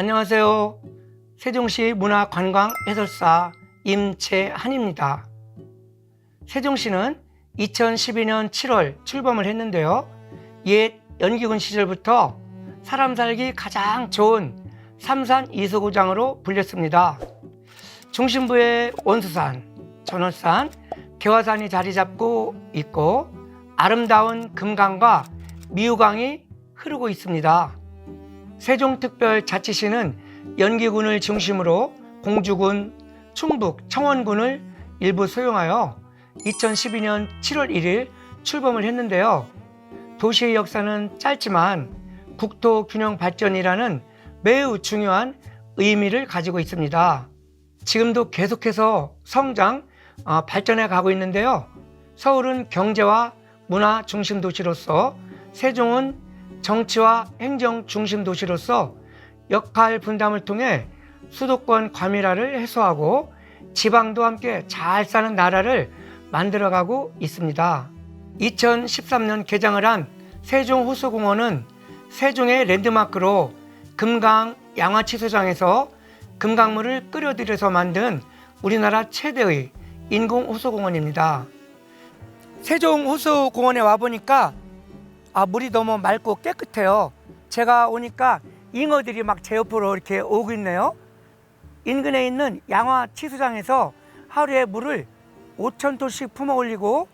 안녕하세요. 세종시 문화관광해설사 임채한입니다. 세종시는 2012년 7월 출범을 했는데요. 옛 연기군 시절부터 사람 살기 가장 좋은 삼산 이수구장으로 불렸습니다. 중심부에 원수산, 전월산, 개화산이 자리 잡고 있고 아름다운 금강과 미우강이 흐르고 있습니다. 세종특별자치시는 연기군을 중심으로 공주군, 충북, 청원군을 일부 소용하여 2012년 7월 1일 출범을 했는데요. 도시의 역사는 짧지만 국토균형 발전이라는 매우 중요한 의미를 가지고 있습니다. 지금도 계속해서 성장, 발전해 가고 있는데요. 서울은 경제와 문화 중심 도시로서, 세종은 정치와 행정 중심 도시로서 역할 분담을 통해 수도권 과밀화를 해소하고 지방도 함께 잘 사는 나라를 만들어가고 있습니다. 2013년 개장을 한 세종호수공원은 세종의 랜드마크로 금강 양화치수장에서 금강물을 끌어들여서 만든 우리나라 최대의 인공호수공원입니다. 세종호수공원에 와보니까 물이 너무 맑고 깨끗해요. 제가 오니까 잉어들이 막 제 옆으로 이렇게 오고 있네요. 인근에 있는 양화치수장에서 하루에 물을 5,000톤씩 품어 올리고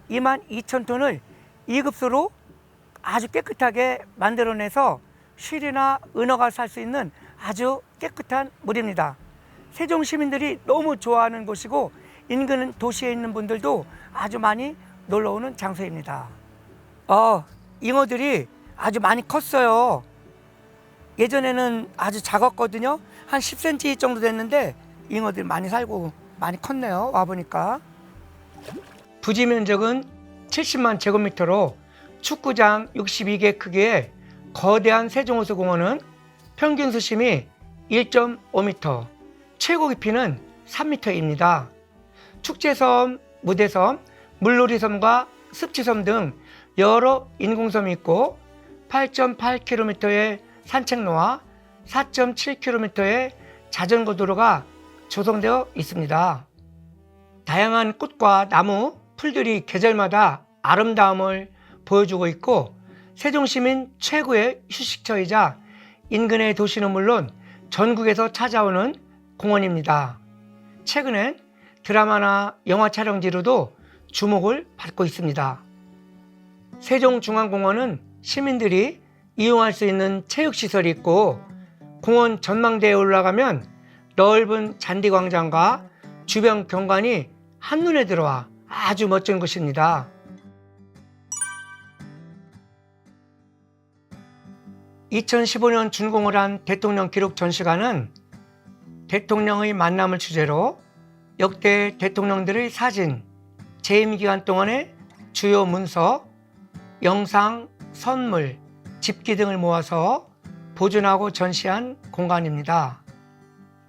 22,000톤을 2급수로 아주 깨끗하게 만들어내서 쉬리나 은어가 살 수 있는 아주 깨끗한 물입니다. 세종 시민들이 너무 좋아하는 곳이고 인근 도시에 있는 분들도 아주 많이 놀러오는 장소입니다. 잉어들이 아주 많이 컸어요. 예전에는 아주 작았거든요. 한 10cm 정도 됐는데 잉어들이 많이 살고 많이 컸네요. 와보니까. 부지 면적은 70만 제곱미터로 축구장 62개 크기의 거대한 세종호수공원은 평균 수심이 1.5m, 최고 깊이는 3m입니다. 축제섬, 무대섬, 물놀이섬과 습지섬 등 여러 인공섬이 있고 8.8km의 산책로와 4.7km의 자전거 도로가 조성되어 있습니다. 다양한 꽃과 나무, 풀들이 계절마다 아름다움을 보여주고 있고 세종시민 최고의 휴식처이자 인근의 도시는 물론 전국에서 찾아오는 공원입니다. 최근엔 드라마나 영화 촬영지로도 주목을 받고 있습니다. 세종중앙공원은 시민들이 이용할 수 있는 체육시설이 있고 공원 전망대에 올라가면 넓은 잔디광장과 주변 경관이 한눈에 들어와 아주 멋진 곳입니다. (2015년) 준공을 한 대통령 기록 전시관은 대통령의 만남을 주제로 역대 대통령들의 사진, 재임 기간 동안의 주요 문서, 영상, 선물, 집기 등을 모아서 보존하고 전시한 공간입니다.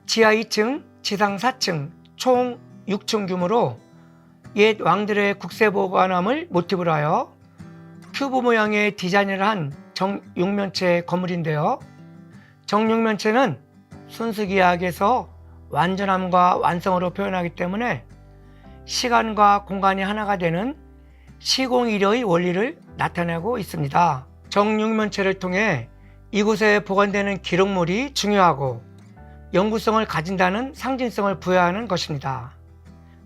지하 2층, 지상 4층, 총 6층 규모로 옛 왕들의 국세보관함을 모티브로 하여 큐브 모양의 디자인을 한 정육면체 건물인데요. 정육면체는 순수기하학에서 완전함과 완성으로 표현하기 때문에 시간과 공간이 하나가 되는 시공이려의 원리를 나타내고 있습니다. 정육면체를 통해 이곳에 보관되는 기록물이 중요하고 영구성을 가진다는 상징성을 부여하는 것입니다.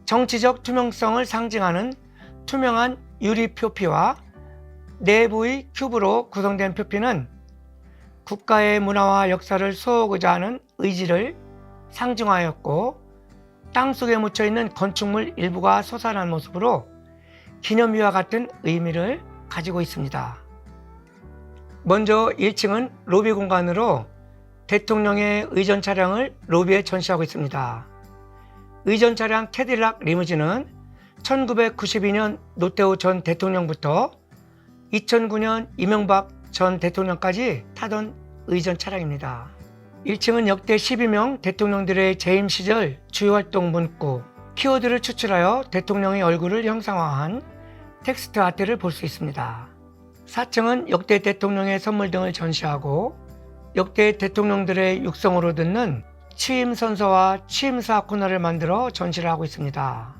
정치적 투명성을 상징하는 투명한 유리 표피와 내부의 큐브로 구성된 표피는 국가의 문화와 역사를 수호하고자 하는 의지를 상징하였고 땅속에 묻혀있는 건축물 일부가 솟아난 모습으로 기념비와 같은 의미를 가지고 있습니다. 먼저 1층은 로비 공간으로 대통령의 의전 차량을 로비에 전시하고 있습니다. 의전 차량 캐딜락 리무진은 1992년 노태우 전 대통령부터 2009년 이명박 전 대통령까지 타던 의전 차량입니다. 1층은 역대 12명 대통령들의 재임 시절 주요 활동 문구, 키워드를 추출하여 대통령의 얼굴을 형상화한 텍스트 아트를 볼 수 있습니다. 4층은 역대 대통령의 선물 등을 전시하고 역대 대통령들의 육성으로 듣는 취임 선서와 취임사 코너를 만들어 전시를 하고 있습니다.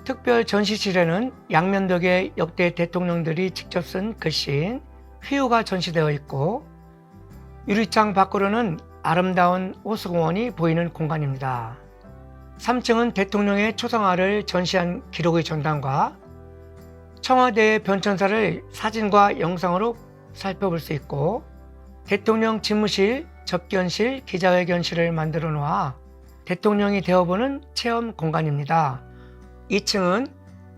특별 전시실에는 양면덕에 역대 대통령들이 직접 쓴 글씨인 휘우가 전시되어 있고, 유리창 밖으로는 아름다운 호수공원이 보이는 공간입니다. 3층은 대통령의 초상화를 전시한 기록의 전당과 청와대의 변천사를 사진과 영상으로 살펴볼 수 있고, 대통령 집무실, 접견실, 기자회견실을 만들어 놓아 대통령이 되어보는 체험 공간입니다. 2층은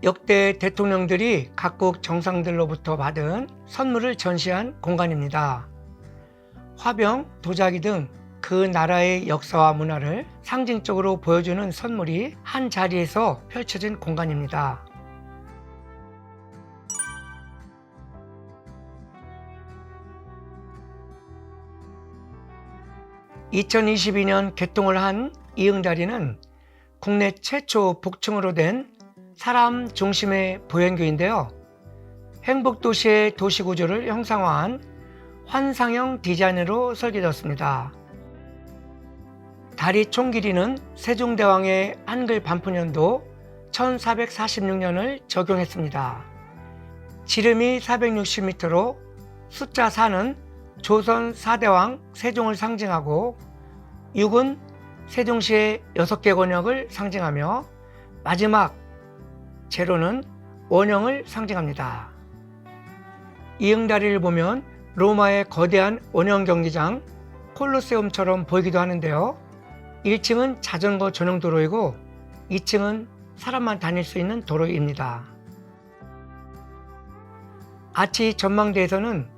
역대 대통령들이 각국 정상들로부터 받은 선물을 전시한 공간입니다. 화병, 도자기 등 그 나라의 역사와 문화를 상징적으로 보여주는 선물이 한 자리에서 펼쳐진 공간입니다. (2022년) 개통을 한 이응자리는 국내 최초 복층으로 된 사람 중심의 보행교인데요. 행복도시의 도시구조를 형상화한 환상형 디자인으로 설계되었습니다. 다리 총 길이는 세종대왕의 한글 반포년도 1446년을 적용했습니다. 지름이 460m로 숫자 4는 조선 4대왕 세종을 상징하고 6은 세종시의 6개 권역을 상징하며 마지막 제로는 원형을 상징합니다. 이응다리를 보면 로마의 거대한 원형 경기장 콜로세움처럼 보이기도 하는데요. 1층은 자전거 전용 도로이고 2층은 사람만 다닐 수 있는 도로입니다. 아치 전망대에서는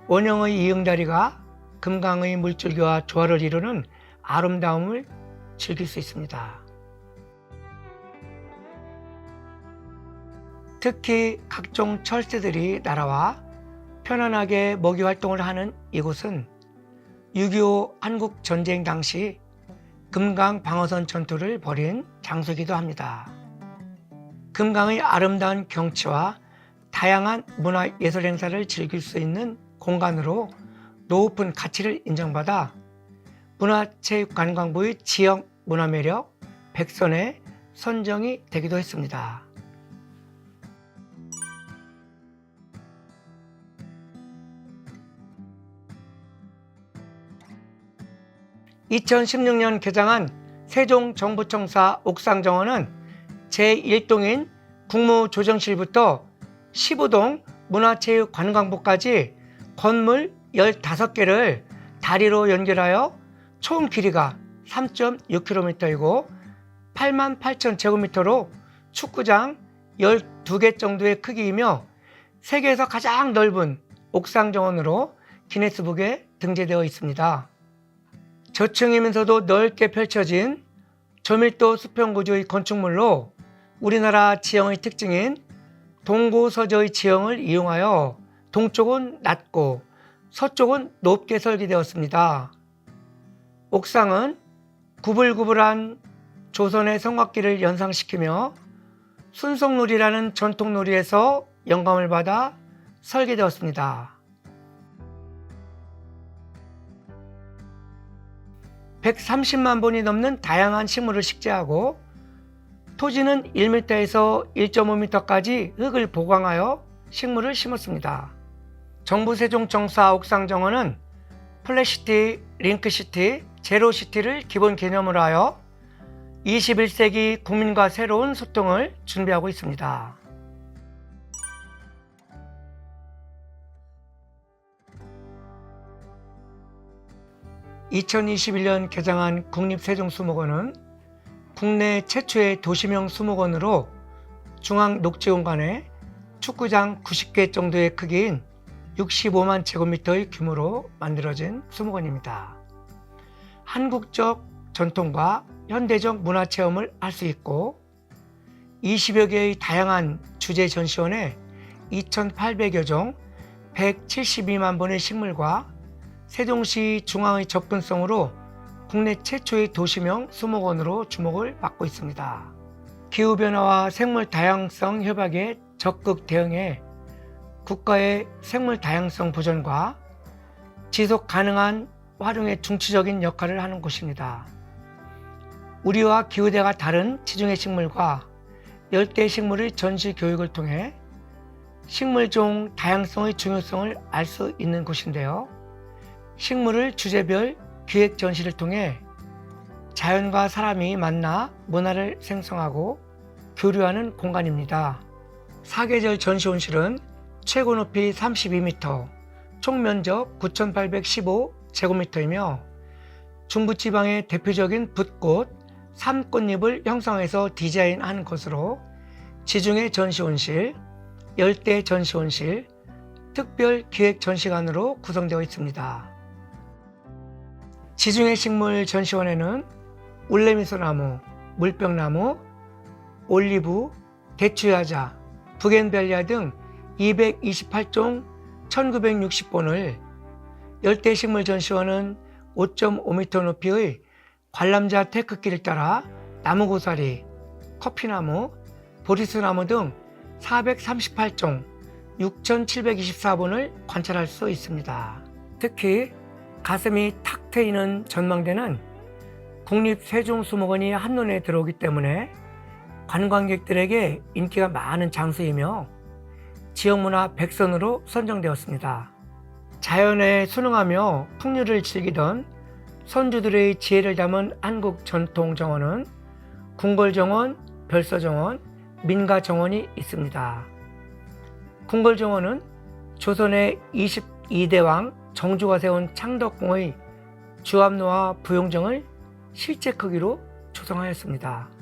원형의 이응다리가 금강의 물줄기와 조화를 이루는 아름다움을 즐길 수 있습니다. 특히 각종 철새들이 날아와 편안하게 먹이 활동을 하는 이곳은 6.25 한국전쟁 당시 금강 방어선 전투를 벌인 장소이기도 합니다. 금강의 아름다운 경치와 다양한 문화예술 행사를 즐길 수 있는 공간으로 높은 가치를 인정받아 문화체육관광부의 지역 문화매력 100선에 선정이 되기도 했습니다. 2016년 개장한 세종정부청사 옥상정원은 제1동인 국무조정실부터 15동 문화체육관광부까지 건물 15개를 다리로 연결하여 총 길이가 3.6km이고 88,000제곱미터로 축구장 12개 정도의 크기이며 세계에서 가장 넓은 옥상정원으로 기네스북에 등재되어 있습니다. 저층이면서도 넓게 펼쳐진 저밀도 수평구조의 건축물로 우리나라 지형의 특징인 동고서저의 지형을 이용하여 동쪽은 낮고 서쪽은 높게 설계되었습니다. 옥상은 구불구불한 조선의 성곽기를 연상시키며 순속놀이라는 전통놀이에서 영감을 받아 설계되었습니다. 130만 본이 넘는 다양한 식물을 식재하고 토지는 1m에서 1.5m까지 흙을 보강하여 식물을 심었습니다. 정부 세종청사 옥상정원은 플랫시티, 링크시티, 제로시티를 기본 개념으로 하여 21세기 국민과 새로운 소통을 준비하고 있습니다. (2021년) 개장한 국립세종수목원은 국내 최초의 도시명 수목원으로 중앙 녹지공간에 축구장 90개 정도의 크기인 65만 제곱미터의 규모로 만들어진 수목원입니다. 한국적 전통과 현대적 문화체험을 할 수 있고 20여 개의 다양한 주제 전시원에 2,800여 종 172만 본의 식물과 세종시 중앙의 접근성으로 국내 최초의 도시명 수목원으로 주목을 받고 있습니다. 기후변화와 생물 다양성 협약에 적극 대응해 국가의 생물 다양성 보전과 지속 가능한 활용의 중추적인 역할을 하는 곳입니다. 우리와 기후대가 다른 지중해 식물과 열대 식물의 전시 교육을 통해 식물종 다양성의 중요성을 알 수 있는 곳인데요. 식물을 주제별 기획 전시를 통해 자연과 사람이 만나 문화를 생성하고 교류하는 공간입니다. 사계절 전시온실은 최고 높이 32m, 총 면적 9,815제곱미터이며 중부지방의 대표적인 붓꽃, 삼꽃잎을 형성해서 디자인한 것으로 지중해 전시온실, 열대 전시온실, 특별 기획 전시관으로 구성되어 있습니다. 지중해 식물 전시원에는 울레미소나무, 물병나무, 올리브, 대추야자, 부겐벨리아 등 228종 1960본을, 열대식물 전시원은 5.5m 높이의 관람자 테크길을 따라 나무고사리, 커피나무, 보리수나무 등 438종 6,724본을 관찰할 수 있습니다. 특히 가슴이 탁 트이는 전망대는 국립세종수목원이 한눈에 들어오기 때문에 관광객들에게 인기가 많은 장소이며 지역문화 100선으로 선정되었습니다. 자연에 순응하며 풍류를 즐기던 선조들의 지혜를 담은 한국 전통정원은 궁궐정원, 별서정원, 민가정원이 있습니다. 궁궐정원은 조선의 22대 왕 정조가 세운 창덕궁의 주암로와 부용정을 실제 크기로 조성하였습니다.